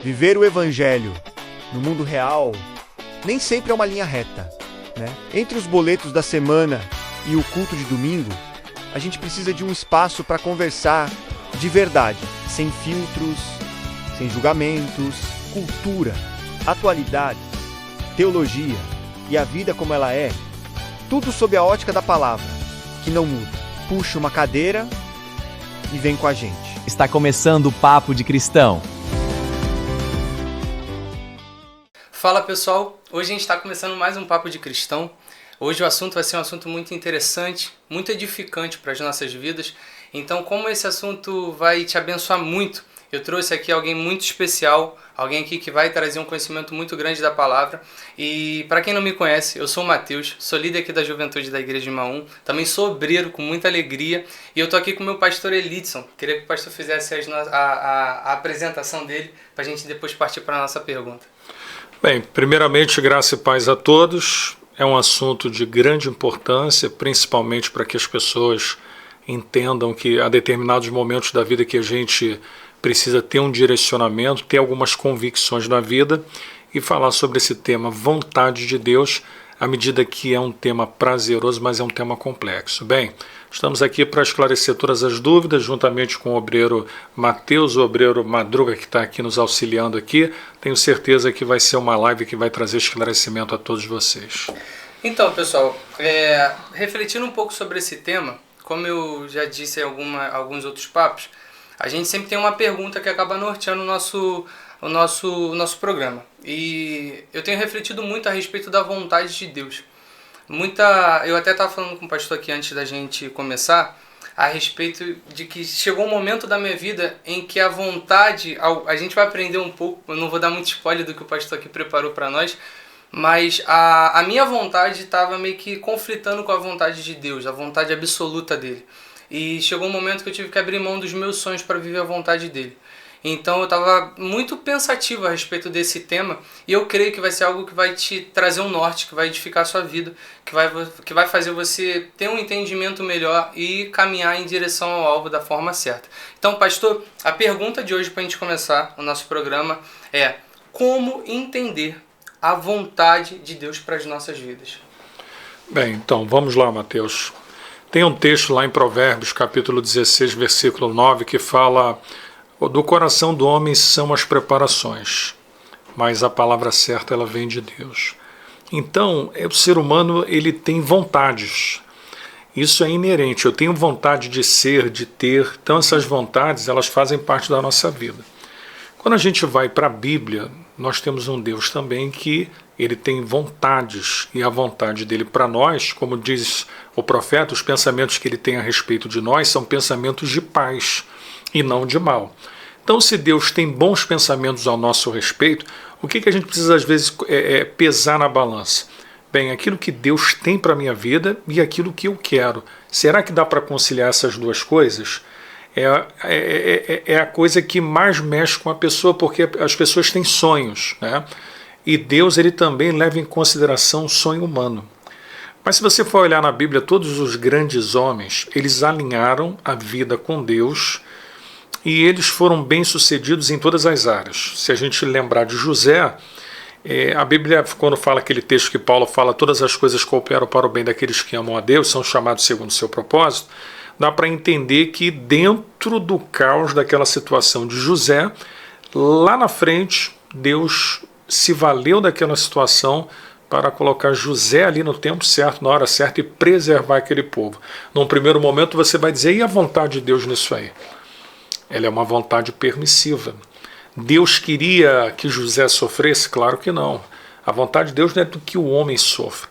Viver o Evangelho no mundo real nem sempre é uma linha reta, né? Entre os boletos da semana e o culto de domingo, a gente precisa de um espaço para conversar de verdade, sem filtros, sem julgamentos, cultura, atualidades, teologia e a vida como ela é, tudo sob a ótica da palavra, que não muda. Puxa uma cadeira e vem com a gente. Está começando o Papo de Cristão. Fala pessoal, hoje a gente está começando mais um Papo de Cristão. Hoje o assunto vai ser um assunto muito interessante, muito edificante para as nossas vidas. Então, como esse assunto vai te abençoar muito, eu trouxe aqui alguém muito especial, alguém aqui que vai trazer um conhecimento muito grande da palavra. E para quem não me conhece, eu sou o Matheus, sou líder aqui da Juventude da Igreja de Maum, também sou obreiro com muita alegria. E eu estou aqui com o meu pastor Elidson. Queria que o pastor fizesse a apresentação dele para a gente depois partir para a nossa pergunta. Bem, primeiramente, graça e paz a todos. É um assunto de grande importância, principalmente para que as pessoas entendam que há determinados momentos da vida que a gente precisa ter um direcionamento, ter algumas convicções na vida e falar sobre esse tema, vontade de Deus, à medida que é um tema prazeroso, mas é um tema complexo. Bem, estamos aqui para esclarecer todas as dúvidas, juntamente com o obreiro Matheus, o obreiro Madruga, que está aqui nos auxiliando aqui. Tenho certeza que vai ser uma live que vai trazer esclarecimento a todos vocês. Então, pessoal, refletindo um pouco sobre esse tema, como eu já disse em alguns outros papos, a gente sempre tem uma pergunta que acaba norteando o nosso programa. E eu tenho refletido muito a respeito da vontade de Deus. Eu até estava falando com o pastor aqui antes da gente começar, a respeito de que chegou um momento da minha vida em que a vontade, a gente vai aprender um pouco, eu não vou dar muito spoiler do que o pastor aqui preparou para nós, mas a minha vontade estava meio que conflitando com a vontade de Deus, a vontade absoluta dele. E chegou um momento que eu tive que abrir mão dos meus sonhos para viver a vontade dele. Então eu estava muito pensativo a respeito desse tema e eu creio que vai ser algo que vai te trazer um norte, que vai edificar a sua vida, que vai fazer você ter um entendimento melhor e caminhar em direção ao alvo da forma certa. Então, pastor, a pergunta de hoje para a gente começar o nosso programa é: como entender a vontade de Deus para as nossas vidas? Bem, então vamos lá, Matheus. Tem um texto lá em Provérbios, capítulo 16, versículo 9, que fala: do coração do homem são as preparações, mas a palavra certa ela vem de Deus. Então, o ser humano ele tem vontades. Isso é inerente. Eu tenho vontade de ser, de ter. Então, essas vontades elas fazem parte da nossa vida. Quando a gente vai para a Bíblia, nós temos um Deus também que ele tem vontades, e a vontade dele para nós, como diz o profeta, os pensamentos que ele tem a respeito de nós são pensamentos de paz e não de mal. Então, se Deus tem bons pensamentos ao nosso respeito, o que a gente precisa às vezes pesar na balança? Bem, aquilo que Deus tem para a minha vida e aquilo que eu quero. Será que dá para conciliar essas duas coisas? É a coisa que mais mexe com a pessoa, porque as pessoas têm sonhos, né? E Deus ele também leva em consideração o sonho humano. Mas se você for olhar na Bíblia, todos os grandes homens, eles alinharam a vida com Deus e eles foram bem-sucedidos em todas as áreas. Se a gente lembrar de José, a Bíblia, quando fala aquele texto que Paulo fala, todas as coisas cooperam para o bem daqueles que amam a Deus, são chamados segundo o seu propósito, dá para entender que dentro do caos daquela situação de José, lá na frente, Deus se valeu daquela situação para colocar José ali no tempo certo, na hora certa e preservar aquele povo. Num primeiro momento você vai dizer: e a vontade de Deus nisso aí? Ela é uma vontade permissiva. Deus queria que José sofresse? Claro que não. A vontade de Deus não é do que o homem sofre.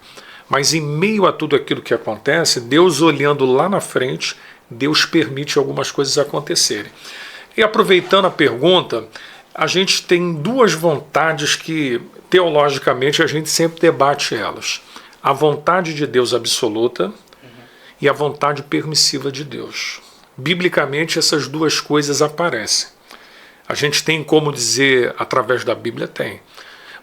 Mas em meio a tudo aquilo que acontece, Deus olhando lá na frente, Deus permite algumas coisas acontecerem. E aproveitando a pergunta, a gente tem duas vontades que, teologicamente, a gente sempre debate elas. A vontade de Deus absoluta e a vontade permissiva de Deus. Biblicamente, essas duas coisas aparecem. A gente tem como dizer, através da Bíblia, tem.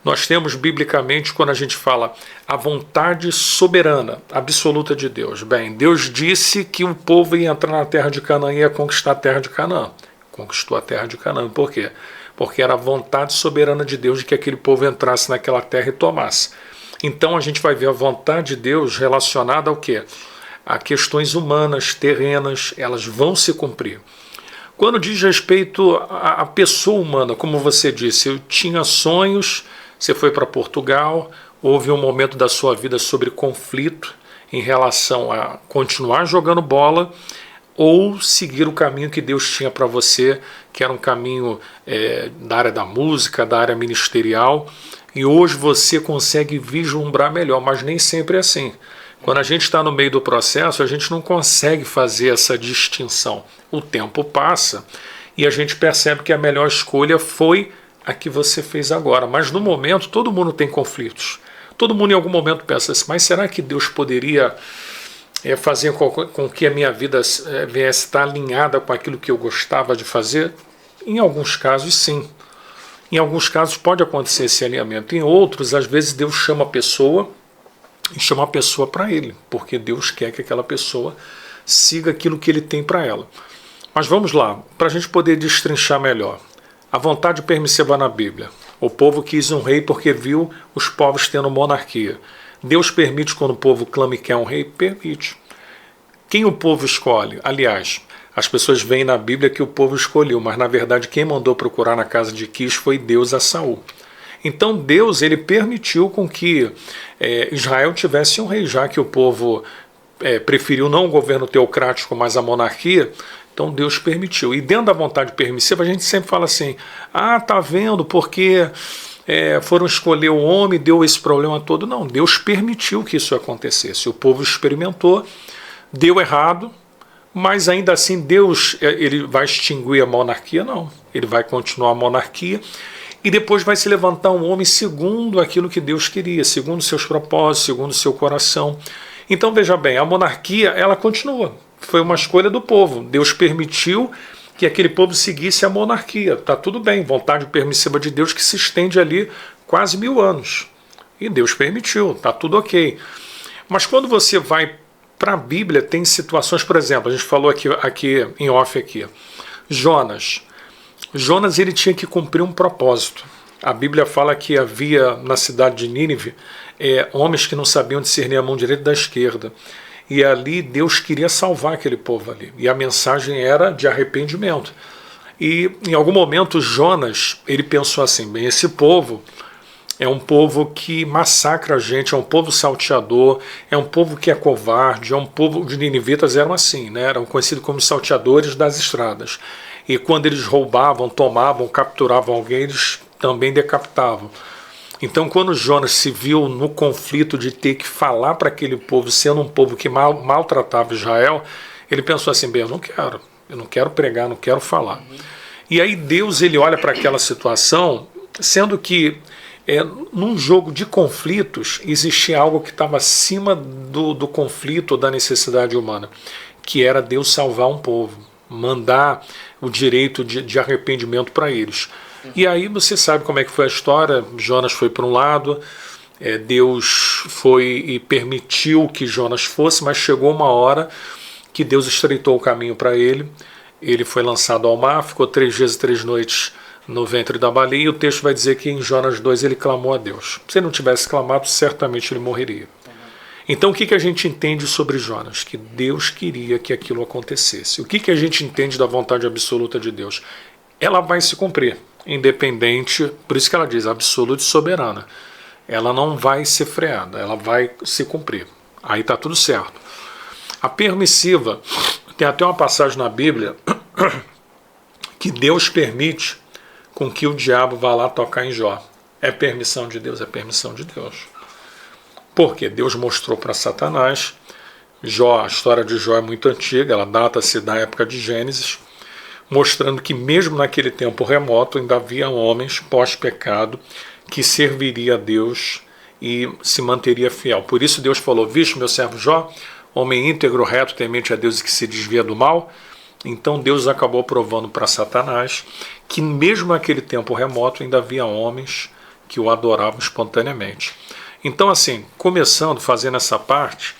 Nós temos, biblicamente, quando a gente fala a vontade soberana, absoluta de Deus. Bem, Deus disse que o povo ia entrar na terra de Canaã e ia conquistar a terra de Canaã. Conquistou a terra de Canaã. Por quê? porque era a vontade soberana de Deus de que aquele povo entrasse naquela terra e tomasse. Então a gente vai ver a vontade de Deus relacionada ao quê? A questões humanas, terrenas, elas vão se cumprir. Quando diz respeito à pessoa humana, como você disse, eu tinha sonhos, você foi para Portugal, houve um momento da sua vida sobre conflito em relação a continuar jogando bola ou seguir o caminho que Deus tinha para você, que era um caminho da área da música, da área ministerial, e hoje você consegue vislumbrar melhor, mas nem sempre é assim. Quando a gente está no meio do processo, a gente não consegue fazer essa distinção. O tempo passa e a gente percebe que a melhor escolha foi a que você fez agora. Mas no momento, todo mundo tem conflitos. Todo mundo em algum momento pensa assim, mas será que Deus poderia fazer com que a minha vida viesse estar alinhada com aquilo que eu gostava de fazer? Em alguns casos, sim. Em alguns casos pode acontecer esse alinhamento. Em outros, às vezes Deus chama a pessoa e chama a pessoa para Ele, porque Deus quer que aquela pessoa siga aquilo que Ele tem para ela. Mas vamos lá, para a gente poder destrinchar melhor. A vontade permissiva na Bíblia. O povo quis um rei porque viu os povos tendo monarquia. Deus permite quando o povo clama e quer um rei? Permite. Quem o povo escolhe? Aliás, as pessoas veem na Bíblia que o povo escolheu, mas na verdade quem mandou procurar na casa de Quis foi Deus a Saul. Então Deus ele permitiu com que Israel tivesse um rei, já que o povo preferiu não o governo teocrático, mas a monarquia. Então Deus permitiu. E dentro da vontade permissiva a gente sempre fala assim, tá vendo, porque foram escolher o homem, deu esse problema todo. Não, Deus permitiu que isso acontecesse. O povo experimentou, deu errado, mas ainda assim Deus ele vai extinguir a monarquia? Não. Ele vai continuar a monarquia e depois vai se levantar um homem segundo aquilo que Deus queria, segundo seus propósitos, segundo seu coração. Então veja bem, a monarquia ela continua. Foi uma escolha do povo. Deus permitiu que aquele povo seguisse a monarquia. Está tudo bem, vontade permissiva de Deus que se estende ali quase 1000 anos. E Deus permitiu, está tudo ok. Mas quando você vai para a Bíblia, tem situações, por exemplo, a gente falou aqui em off aqui, Jonas ele tinha que cumprir um propósito. A Bíblia fala que havia na cidade de Nínive homens que não sabiam discernir a mão direita da esquerda. E ali Deus queria salvar aquele povo ali. E a mensagem era de arrependimento. E em algum momento Jonas, ele pensou assim, bem, esse povo é um povo que massacra a gente, é um povo salteador, é um povo que é covarde, é um povo, de ninivitas eram assim, né? Eram conhecidos como salteadores das estradas. E quando eles roubavam, tomavam, capturavam alguém, eles também decapitavam. Então, quando Jonas se viu no conflito de ter que falar para aquele povo, sendo um povo que maltratava Israel, ele pensou assim, bem, eu não quero pregar, não quero falar. E aí Deus ele olha para aquela situação, sendo que num jogo de conflitos existia algo que estava acima do conflito, da necessidade humana, que era Deus salvar um povo, mandar o direito de arrependimento para eles. E aí você sabe como é que foi a história. Jonas foi para um lado, Deus foi e permitiu que Jonas fosse, mas chegou uma hora que Deus estreitou o caminho para ele. Ele foi lançado ao mar, ficou 3 dias e 3 noites no ventre da baleia, e o texto vai dizer que em Jonas 2 ele clamou a Deus. Se ele não tivesse clamado, certamente ele morreria. Então o que a gente entende sobre Jonas? Que Deus queria que aquilo acontecesse. O que a gente entende da vontade absoluta de Deus? Ela vai se cumprir, independente, por isso que ela diz absoluta e soberana. Ela não vai ser freada, ela vai se cumprir. Aí está tudo certo. A permissiva, tem até uma passagem na Bíblia que Deus permite com que o diabo vá lá tocar em Jó. É permissão de Deus? É permissão de Deus. Porque Deus mostrou para Satanás, a história de Jó é muito antiga, ela data-se da época de Gênesis, mostrando que mesmo naquele tempo remoto ainda havia homens pós-pecado que serviria a Deus e se manteria fiel. Por isso Deus falou, visto meu servo Jó, homem íntegro, reto, temente a Deus e que se desvia do mal. Então Deus acabou provando para Satanás que mesmo naquele tempo remoto ainda havia homens que o adoravam espontaneamente. Então assim, começando, fazendo essa parte,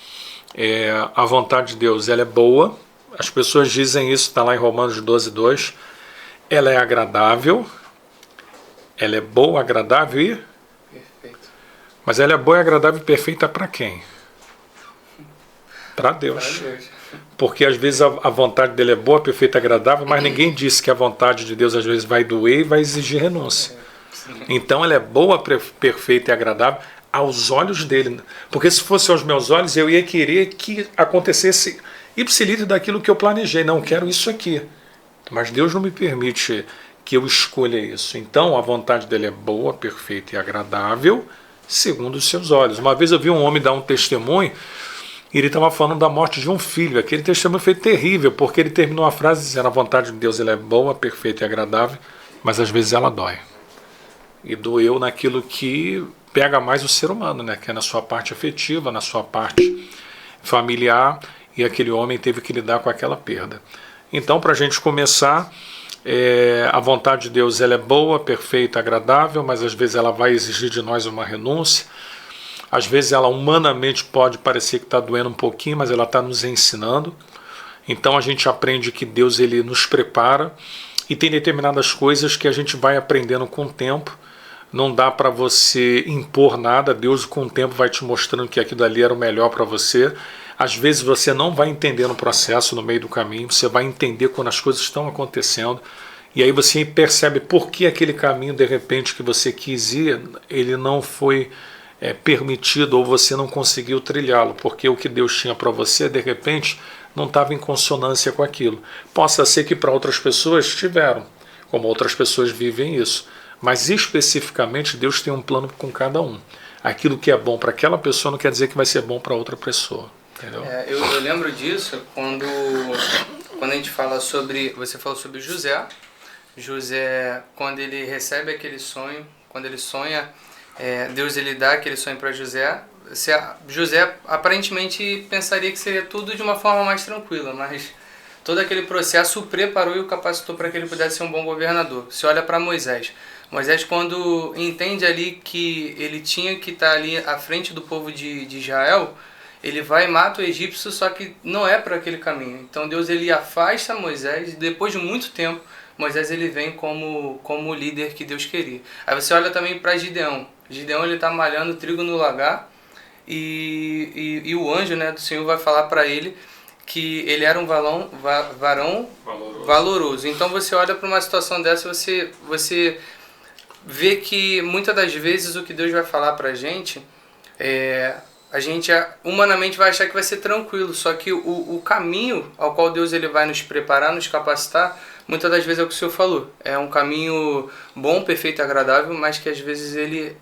a vontade de Deus ela é boa, as pessoas dizem isso, está lá em Romanos 12:2, ela é agradável Ela é boa, agradável e... Perfeito. Mas ela é boa, agradável e perfeita para quem? Para Deus. Para Deus. Porque às vezes a vontade dele é boa, perfeita e agradável, mas ninguém disse que a vontade de Deus às vezes vai doer e vai exigir renúncia. Então ela é boa, perfeita e agradável aos olhos dele. Porque se fosse aos meus olhos, eu ia querer que acontecesse ipsilite daquilo que eu planejei. Não, quero isso aqui. Mas Deus não me permite que eu escolha isso. Então a vontade dele é boa, perfeita e agradável, segundo os seus olhos. Uma vez eu vi um homem dar um testemunho, e ele estava falando da morte de um filho. Aquele testemunho foi terrível, porque ele terminou a frase dizendo: a vontade de Deus ela é boa, perfeita e agradável, mas às vezes ela dói. E doeu naquilo que pega mais o ser humano, né? Que é na sua parte afetiva, na sua parte familiar, e aquele homem teve que lidar com aquela perda. Então, para a gente começar, a vontade de Deus ela é boa, perfeita, agradável, mas às vezes ela vai exigir de nós uma renúncia. Às vezes ela humanamente pode parecer que está doendo um pouquinho, mas ela está nos ensinando. Então a gente aprende que Deus ele nos prepara, e tem determinadas coisas que a gente vai aprendendo com o tempo. Não dá para você impor nada, Deus com o tempo vai te mostrando que aquilo ali era o melhor para você. Às vezes você não vai entender no processo, no meio do caminho, você vai entender quando as coisas estão acontecendo, e aí você percebe por que aquele caminho, de repente, que você quis ir, ele não foi permitido, ou você não conseguiu trilhá-lo, porque o que Deus tinha para você, de repente, não estava em consonância com aquilo. Possa ser que para outras pessoas tiveram, como outras pessoas vivem isso, mas especificamente Deus tem um plano com cada um. Aquilo que é bom para aquela pessoa não quer dizer que vai ser bom para outra pessoa. Entendeu? Eu lembro disso quando a gente fala sobre... Você falou sobre José. José, quando ele recebe aquele sonho, quando ele sonha, Deus ele dá aquele sonho para José. José aparentemente pensaria que seria tudo de uma forma mais tranquila, mas todo aquele processo o preparou e o capacitou para que ele pudesse ser um bom governador. Você olha para Moisés. Moisés, quando entende ali que ele tinha que estar ali à frente do povo de Israel, ele vai e mata o egípcio, só que não é para aquele caminho. Então Deus ele afasta Moisés, e depois de muito tempo, Moisés ele vem como o líder que Deus queria. Aí você olha também para Gideão. Gideão ele está malhando trigo no lagar, e o anjo, né, do Senhor vai falar para ele que ele era um varão valoroso. Então você olha para uma situação dessa e você vê que muitas das vezes o que Deus vai falar para a gente humanamente vai achar que vai ser tranquilo, só que o caminho ao qual Deus ele vai nos preparar, nos capacitar, muitas das vezes é o que o Senhor falou. É um caminho bom, perfeito e agradável, mas que às vezes ele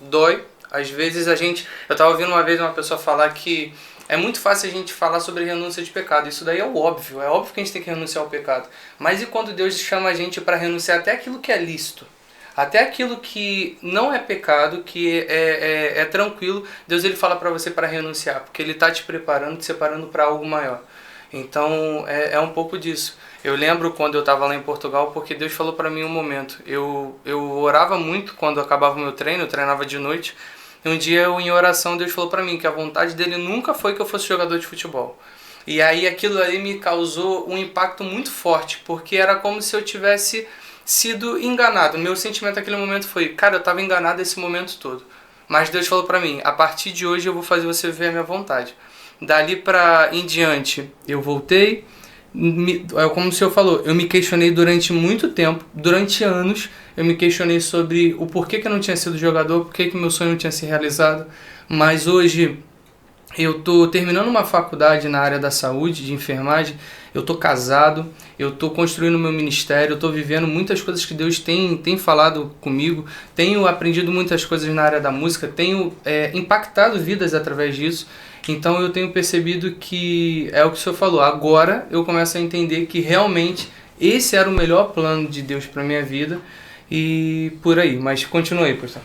dói. Às vezes eu estava ouvindo uma vez uma pessoa falar que é muito fácil a gente falar sobre renúncia de pecado. Isso daí é óbvio que a gente tem que renunciar ao pecado. Mas e quando Deus chama a gente para renunciar até aquilo que é lícito? Até aquilo que não é pecado, que é tranquilo, Deus ele fala para você para renunciar, porque Ele está te preparando, te separando para algo maior. Então é um pouco disso. Eu lembro quando eu estava lá em Portugal, porque Deus falou para mim um momento. Eu orava muito quando acabava o meu treino, eu treinava de noite. E um dia em oração Deus falou para mim que a vontade dele nunca foi que eu fosse jogador de futebol. E aí aquilo ali me causou um impacto muito forte, porque era como se eu tivesse sido enganado. Meu sentimento naquele momento foi, cara, eu estava enganado esse momento todo. Mas Deus falou para mim, a partir de hoje eu vou fazer você viver a minha vontade. Dali em diante, eu voltei, como o Senhor falou, eu me questionei durante muito tempo, durante anos, eu me questionei sobre o porquê que eu não tinha sido jogador, porquê que meu sonho não tinha se realizado. Mas hoje eu estou terminando uma faculdade na área da saúde, de enfermagem, eu estou casado, eu estou construindo meu ministério, eu estou vivendo muitas coisas que Deus tem falado comigo, tenho aprendido muitas coisas na área da música, tenho impactado vidas através disso. Então eu tenho percebido que é o que o Senhor falou, agora eu começo a entender que realmente esse era o melhor plano de Deus para a minha vida e por aí. Mas continua aí, pastor.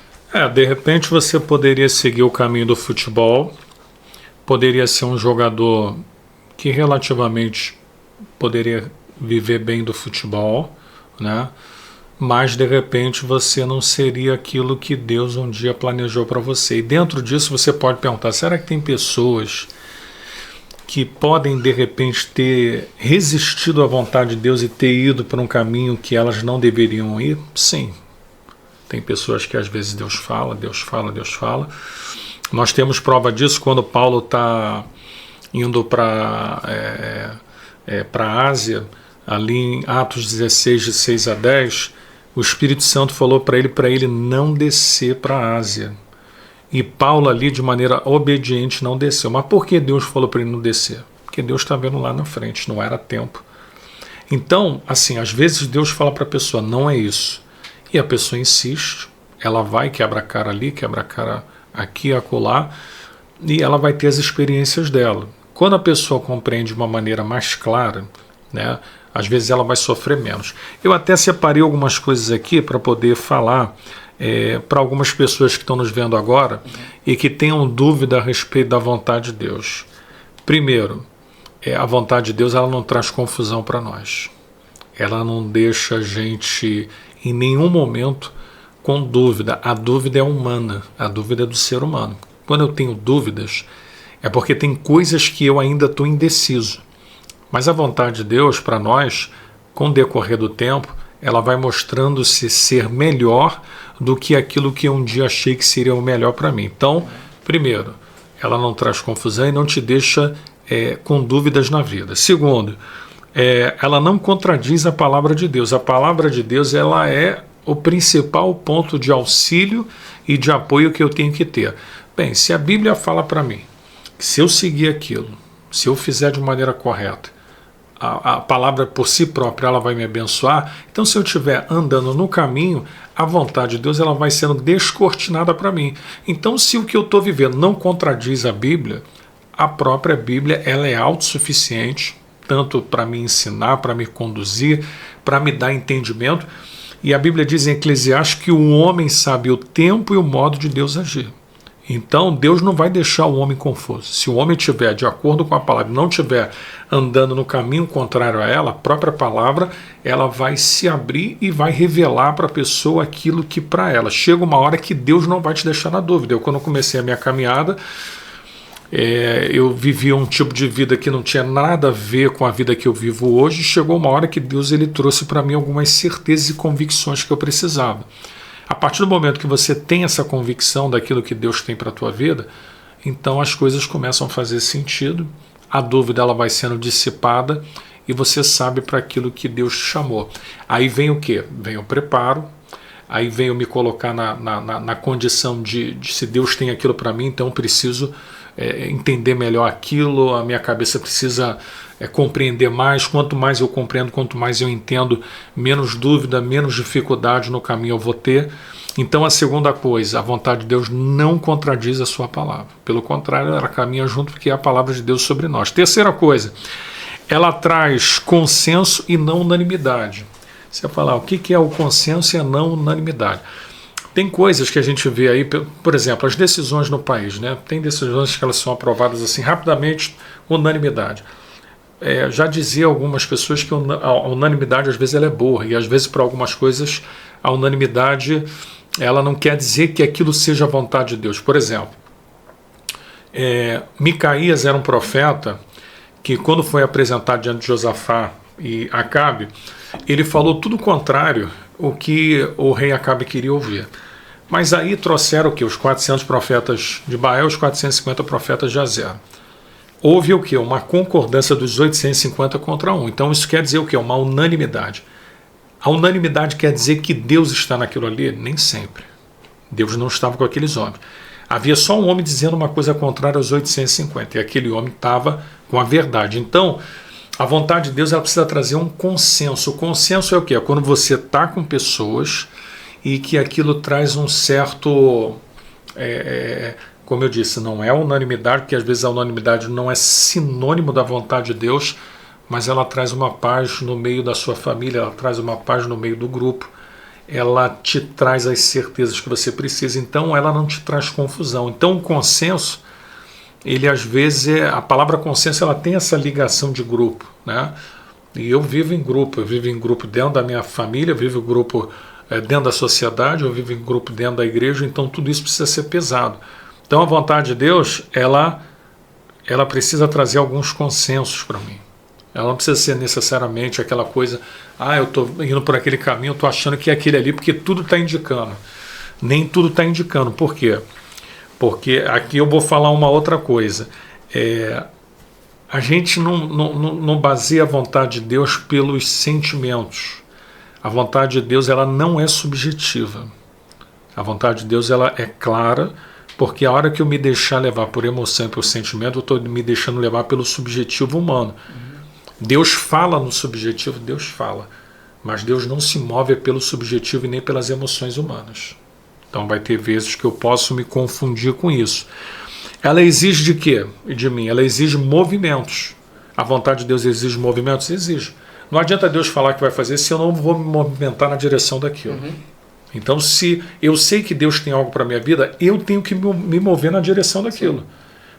De repente você poderia seguir o caminho do futebol, poderia ser um jogador que relativamente poderia viver bem do futebol, né? Mas de repente você não seria aquilo que Deus um dia planejou para você. E dentro disso você pode perguntar, será que tem pessoas que podem de repente ter resistido à vontade de Deus e ter ido para um caminho que elas não deveriam ir? Sim. Tem pessoas que às vezes Deus fala, Deus fala, Deus fala. Nós temos prova disso quando Paulo está indo para a Ásia, ali em Atos 16, de 6 a 10, o Espírito Santo falou para ele não descer para a Ásia. E Paulo ali, de maneira obediente, não desceu. Mas por que Deus falou para ele não descer? Porque Deus está vendo lá na frente, não era tempo. Então, assim, às vezes Deus fala para a pessoa, não é isso. E a pessoa insiste, ela vai, quebra a cara ali, quebra a cara aqui, acolá, e ela vai ter as experiências dela. Quando a pessoa compreende de uma maneira mais clara, né, às vezes ela vai sofrer menos. Eu até separei algumas coisas aqui para poder falar para algumas pessoas que estão nos vendo agora e que tenham dúvida a respeito da vontade de Deus. Primeiro, a vontade de Deus, ela não traz confusão para nós. Ela não deixa a gente em nenhum momento com dúvida. A dúvida é humana, a dúvida é do ser humano. Quando eu tenho dúvidas, é porque tem coisas que eu ainda estou indeciso. Mas a vontade de Deus para nós, com o decorrer do tempo, ela vai mostrando-se ser melhor do que aquilo que eu um dia achei que seria o melhor para mim. Então, primeiro, ela não traz confusão e não te deixa com dúvidas na vida. Segundo, ela não contradiz a palavra de Deus. A palavra de Deus, ela é o principal ponto de auxílio e de apoio que eu tenho que ter. Bem, se a Bíblia fala para mim que se eu seguir aquilo, se eu fizer de maneira correta, a palavra por si própria ela vai me abençoar. Então, se eu estiver andando no caminho, a vontade de Deus ela vai sendo descortinada para mim. Então, se o que eu estou vivendo não contradiz a Bíblia, a própria Bíblia ela é autossuficiente, tanto para me ensinar, para me conduzir, para me dar entendimento. E a Bíblia diz em Eclesiastes que o homem sabe o tempo e o modo de Deus agir. Então, Deus não vai deixar o homem confuso. Se o homem estiver de acordo com a palavra, não estiver andando no caminho contrário a ela, a própria palavra, ela vai se abrir e vai revelar para a pessoa aquilo que para ela. Chega uma hora que Deus não vai te deixar na dúvida. Eu, quando comecei a minha caminhada, eu vivia um tipo de vida que não tinha nada a ver com a vida que eu vivo hoje. Chegou uma hora que Deus ele trouxe para mim algumas certezas e convicções que eu precisava. A partir do momento que você tem essa convicção daquilo que Deus tem para a tua vida, então as coisas começam a fazer sentido, a dúvida ela vai sendo dissipada e você sabe para aquilo que Deus te chamou. Aí vem o quê? Vem o preparo, aí vem eu me colocar na condição de se Deus tem aquilo para mim, então eu preciso entender melhor aquilo, a minha cabeça precisa compreender mais. Quanto mais eu compreendo, quanto mais eu entendo, menos dúvida, menos dificuldade no caminho eu vou ter. Então a segunda coisa, a vontade de Deus não contradiz a sua palavra. Pelo contrário, ela caminha junto porque é a palavra de Deus sobre nós. Terceira coisa, ela traz consenso e não unanimidade. Você vai falar, o que é o consenso e a não unanimidade? Tem coisas que a gente vê aí, por exemplo, as decisões no país, né? Tem decisões que elas são aprovadas assim rapidamente, unanimidade. Já dizia algumas pessoas que a unanimidade às vezes ela é boa, e às vezes para algumas coisas a unanimidade ela não quer dizer que aquilo seja a vontade de Deus. Por exemplo, Micaías era um profeta que quando foi apresentado diante de Josafá e Acabe, ele falou tudo o contrário o que o rei Acabe queria ouvir. Mas aí trouxeram o quê? Os 400 profetas de Baal, os 450 profetas de Azer. Houve o quê? Uma concordância dos 850 contra 1. Então isso quer dizer o quê? Uma unanimidade. A unanimidade quer dizer que Deus está naquilo ali? Nem sempre. Deus não estava com aqueles homens. Havia só um homem dizendo uma coisa contrária aos 850, e aquele homem estava com a verdade. Então, a vontade de Deus ela precisa trazer um consenso. O consenso é o quê? É quando você está com pessoas e que aquilo traz um certo... como eu disse, não é unanimidade, porque às vezes a unanimidade não é sinônimo da vontade de Deus, mas ela traz uma paz no meio da sua família, ela traz uma paz no meio do grupo, ela te traz as certezas que você precisa, então ela não te traz confusão. Então o consenso, ele às vezes, a palavra consenso ela tem essa ligação de grupo, né? E eu vivo em grupo dentro da minha família, eu vivo em grupo dentro da sociedade, eu vivo em grupo dentro da igreja, então tudo isso precisa ser pesado. Então a vontade de Deus, ela precisa trazer alguns consensos para mim. Ela não precisa ser necessariamente aquela coisa, eu estou indo por aquele caminho, eu estou achando que é aquele ali, porque tudo está indicando. Nem tudo está indicando. Por quê? Porque aqui eu vou falar uma outra coisa. A gente não baseia a vontade de Deus pelos sentimentos. A vontade de Deus ela não é subjetiva. A vontade de Deus ela é clara, porque a hora que eu me deixar levar por emoção e por sentimento, eu estou me deixando levar pelo subjetivo humano. Deus fala no subjetivo, Deus fala. Mas Deus não se move pelo subjetivo e nem pelas emoções humanas. Então vai ter vezes que eu posso me confundir com isso. Ela exige de quê? De mim? Ela exige movimentos. A vontade de Deus exige movimentos? Exige. Não adianta Deus falar que vai fazer se eu não vou me movimentar na direção daquilo. Então, se eu sei que Deus tem algo para a minha vida, eu tenho que me mover na direção daquilo. Sim.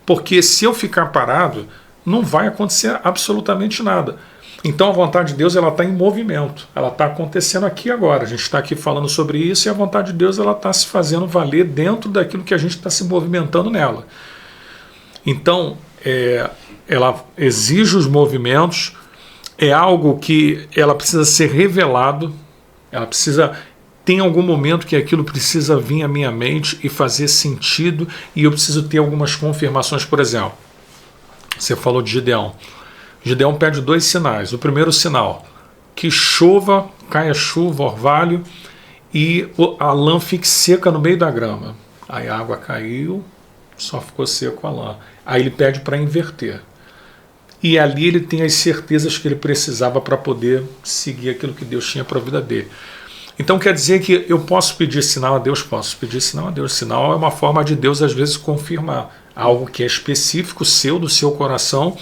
Porque se eu ficar parado, não vai acontecer absolutamente nada. Então, a vontade de Deus está em movimento. Ela está acontecendo aqui agora. A gente está aqui falando sobre isso e a vontade de Deus está se fazendo valer dentro daquilo que a gente está se movimentando nela. Então, ela exige os movimentos, é algo que ela precisa ser revelado, ela precisa... Tem algum momento que aquilo precisa vir à minha mente e fazer sentido e eu preciso ter algumas confirmações. Por exemplo, você falou de Gideão. Gideão pede 2 sinais. O primeiro sinal, que chova, caia chuva, orvalho e a lã fique seca no meio da grama. Aí a água caiu, só ficou seco a lã. Aí ele pede para inverter. E ali ele tem as certezas que ele precisava para poder seguir aquilo que Deus tinha para a vida dele. Então quer dizer que eu posso pedir sinal a Deus? Posso pedir sinal a Deus. Sinal é uma forma de Deus às vezes confirmar algo que é específico seu, do seu coração,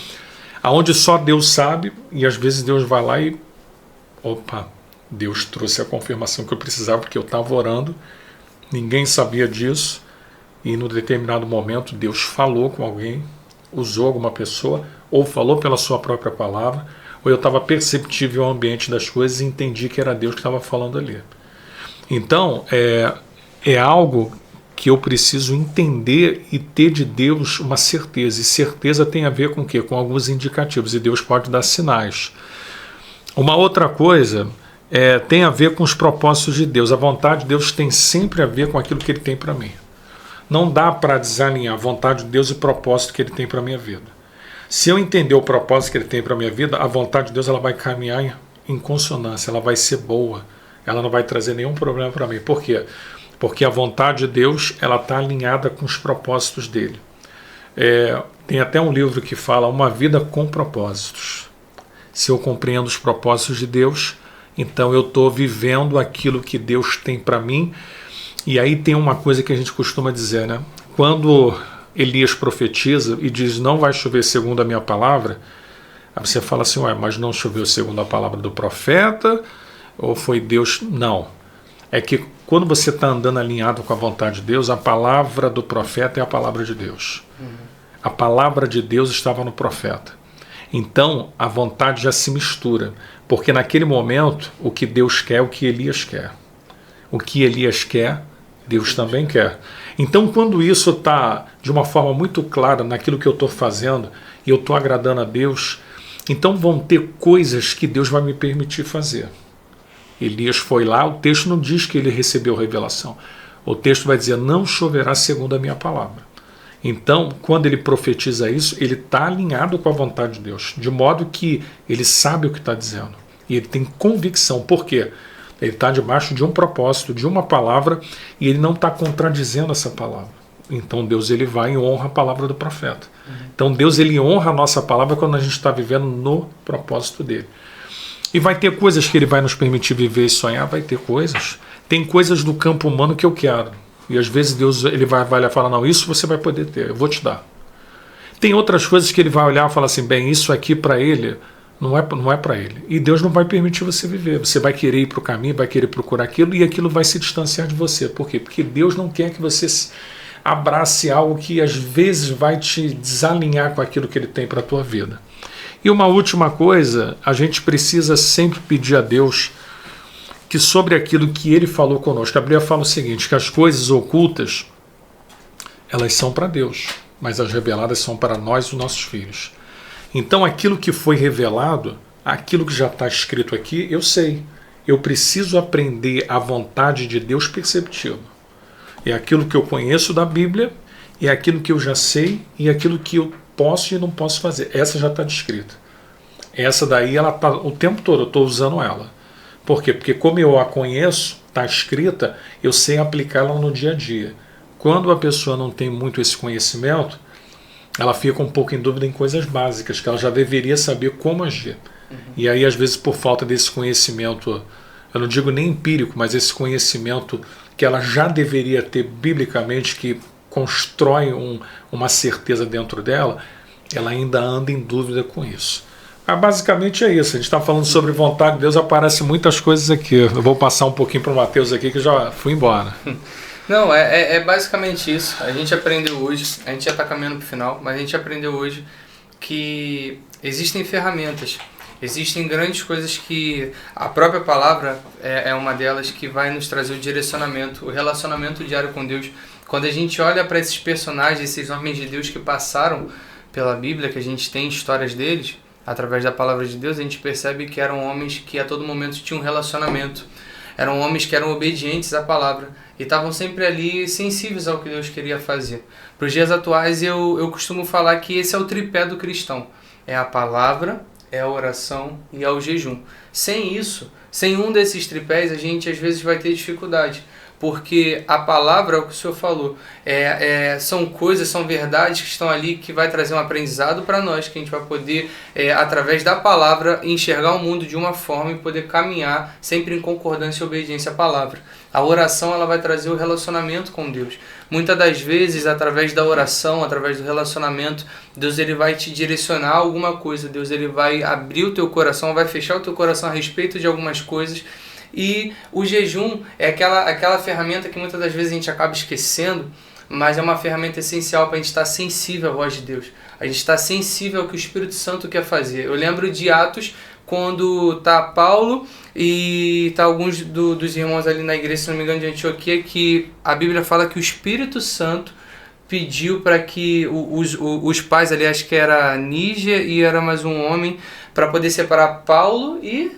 aonde só Deus sabe, e às vezes Deus vai lá e opa, Deus trouxe a confirmação que eu precisava, porque eu estava orando, ninguém sabia disso, e no determinado momento Deus falou com alguém, usou alguma pessoa, ou falou pela sua própria palavra, ou eu estava perceptível ao ambiente das coisas e entendi que era Deus que estava falando ali. Então, é algo que eu preciso entender e ter de Deus uma certeza. E certeza tem a ver com o quê? Com alguns indicativos. E Deus pode dar sinais. Uma outra coisa tem a ver com os propósitos de Deus. A vontade de Deus tem sempre a ver com aquilo que Ele tem para mim. Não dá para desalinhar a vontade de Deus e o propósito que Ele tem para a minha vida. Se eu entender o propósito que Ele tem para a minha vida, a vontade de Deus ela vai caminhar em consonância, ela vai ser boa, ela não vai trazer nenhum problema para mim. Por quê? Porque a vontade de Deus ela está alinhada com os propósitos dele. Tem até um livro que fala Uma Vida com Propósitos. Se eu compreendo os propósitos de Deus, então eu estou vivendo aquilo que Deus tem para mim. E aí tem uma coisa que a gente costuma dizer, né? Quando Elias profetiza e diz, não vai chover segundo a minha palavra, aí você fala assim, ué, mas não choveu segundo a palavra do profeta? Ou foi Deus? Não. É que quando você está andando alinhado com a vontade de Deus, a palavra do profeta é a palavra de Deus. A palavra de Deus estava no profeta. Então, a vontade já se mistura. Porque naquele momento, o que Deus quer é o que Elias quer. O que Elias quer, Deus também quer. Então, quando isso está de uma forma muito clara naquilo que eu estou fazendo e eu estou agradando a Deus, então vão ter coisas que Deus vai me permitir fazer. Elias foi lá, o texto não diz que ele recebeu revelação. O texto vai dizer, não choverá segundo a minha palavra. Então, quando ele profetiza isso, ele está alinhado com a vontade de Deus, de modo que ele sabe o que está dizendo. E ele tem convicção. Por quê? Ele está debaixo de um propósito, de uma palavra, e ele não está contradizendo essa palavra. Então Deus ele vai e honra a palavra do profeta. Então Deus ele honra a nossa palavra quando a gente está vivendo no propósito dele. E vai ter coisas que ele vai nos permitir viver e sonhar, vai ter coisas. Tem coisas do campo humano que eu quero. E às vezes Deus ele vai olhar e falar, não, isso você vai poder ter, eu vou te dar. Tem outras coisas que ele vai olhar e falar assim, bem, isso aqui para ele não é para ele. E Deus não vai permitir você viver. Você vai querer ir para o caminho, vai querer procurar aquilo e aquilo vai se distanciar de você. Por quê? Porque Deus não quer que você abrace algo que às vezes vai te desalinhar com aquilo que Ele tem para a tua vida. E uma última coisa, a gente precisa sempre pedir a Deus que sobre aquilo que Ele falou conosco. A Bíblia fala o seguinte, que as coisas ocultas, elas são para Deus, mas as reveladas são para nós e os nossos filhos. Então aquilo que foi revelado, aquilo que já está escrito aqui, eu sei. Eu preciso aprender a vontade de Deus perceptível. É aquilo que eu conheço da Bíblia, é aquilo que eu já sei e aquilo que eu posso e não posso fazer. Essa já está descrita. Essa daí, ela tá o tempo todo, eu estou usando ela. Por quê? Porque como eu a conheço, está escrita, eu sei aplicá-la no dia a dia. Quando a pessoa não tem muito esse conhecimento, ela fica um pouco em dúvida em coisas básicas, que ela já deveria saber como agir. E aí, às vezes, por falta desse conhecimento, eu não digo nem empírico, mas esse conhecimento que ela já deveria ter biblicamente, que constrói uma certeza dentro dela, ela ainda anda em dúvida com isso. Mas basicamente é isso. A gente está falando sobre vontade de Deus, aparecem muitas coisas aqui. Eu vou passar um pouquinho para o Mateus aqui, que já fui embora. Não, é basicamente isso. A gente aprendeu hoje, a gente já está caminhando para o final, mas a gente aprendeu hoje que existem ferramentas, existem grandes coisas que a própria palavra é uma delas que vai nos trazer o direcionamento, o relacionamento diário com Deus. Quando a gente olha para esses personagens, esses homens de Deus que passaram pela Bíblia, que a gente tem histórias deles, através da palavra de Deus, a gente percebe que eram homens que a todo momento tinham um relacionamento. Eram homens que eram obedientes à palavra e estavam sempre ali sensíveis ao que Deus queria fazer. Para os dias atuais, eu costumo falar que esse é o tripé do cristão. É a palavra, é a oração e é o jejum. Sem isso, sem um desses tripés, a gente às vezes vai ter dificuldade. Porque a palavra, é o que o senhor falou, são coisas, são verdades que estão ali, que vai trazer um aprendizado para nós, que a gente vai poder, através da palavra, enxergar o mundo de uma forma e poder caminhar sempre em concordância e obediência à palavra. A oração, ela vai trazer o relacionamento com Deus. Muitas das vezes, através da oração, através do relacionamento, Deus ele vai te direcionar a alguma coisa, Deus ele vai abrir o teu coração, vai fechar o teu coração a respeito de algumas coisas. E o jejum é aquela ferramenta que muitas das vezes a gente acaba esquecendo, mas é uma ferramenta essencial para a gente estar sensível à voz de Deus. A gente está sensível ao que o Espírito Santo quer fazer. Eu lembro de Atos, quando está Paulo e está alguns dos irmãos ali na igreja, se não me engano, de Antioquia, que a Bíblia fala que o Espírito Santo pediu para que os pais ali, acho que era Níger e era mais um homem, para poder separar Paulo e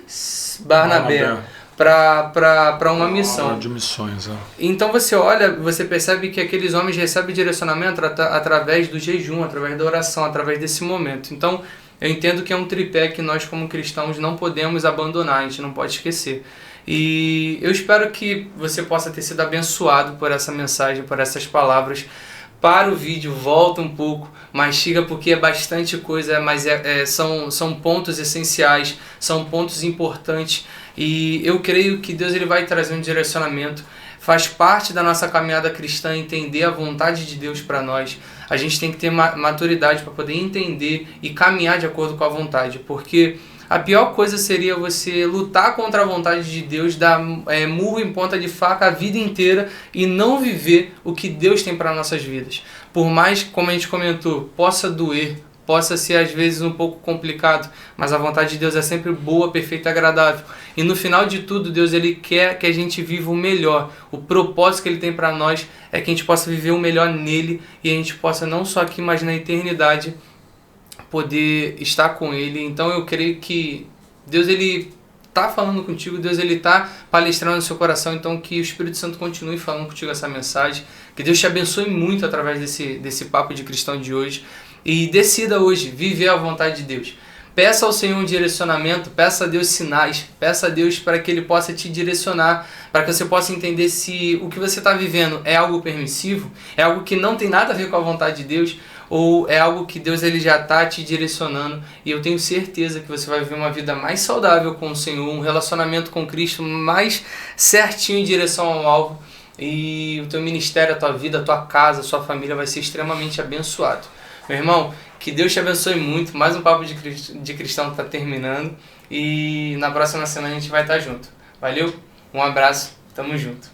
Barnabé. Para uma missão. De missões, Então você olha, você percebe que aqueles homens recebem direcionamento através do jejum, através da oração, através desse momento. Então eu entendo que é um tripé que nós como cristãos não podemos abandonar, a gente não pode esquecer. E eu espero que você possa ter sido abençoado por essa mensagem, por essas palavras. Para o vídeo, volta um pouco, mastiga porque é bastante coisa, mas são pontos essenciais, são pontos importantes. E eu creio que Deus ele vai trazer um direcionamento. Faz parte da nossa caminhada cristã entender a vontade de Deus para nós. A gente tem que ter maturidade para poder entender e caminhar de acordo com a vontade. Porque a pior coisa seria você lutar contra a vontade de Deus, dar murro em ponta de faca a vida inteira e não viver o que Deus tem para nossas vidas. Por mais, como a gente comentou, possa doer, possa ser às vezes um pouco complicado, mas a vontade de Deus é sempre boa, perfeita e agradável. E no final de tudo, Deus ele quer que a gente viva o melhor. O propósito que Ele tem para nós é que a gente possa viver o melhor nele e a gente possa não só aqui, mas na eternidade poder estar com Ele. Então eu creio que Deus ele está falando contigo, Deus ele está palestrando no seu coração, então que o Espírito Santo continue falando contigo essa mensagem, que Deus te abençoe muito através desse papo de cristão de hoje. E decida hoje viver a vontade de Deus. Peça ao Senhor um direcionamento, peça a Deus sinais, peça a Deus para que Ele possa te direcionar, para que você possa entender se o que você está vivendo é algo permissivo, é algo que não tem nada a ver com a vontade de Deus, ou é algo que Deus ele já está te direcionando. E eu tenho certeza que você vai viver uma vida mais saudável com o Senhor, um relacionamento com Cristo mais certinho em direção ao alvo, e o teu ministério, a tua vida, a tua casa, a sua família vai ser extremamente abençoado. Meu irmão, que Deus te abençoe muito. Mais um Papo de Cristão está terminando. E na próxima semana a gente vai estar junto. Valeu? Um abraço. Tamo junto.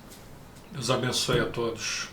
Deus abençoe a todos.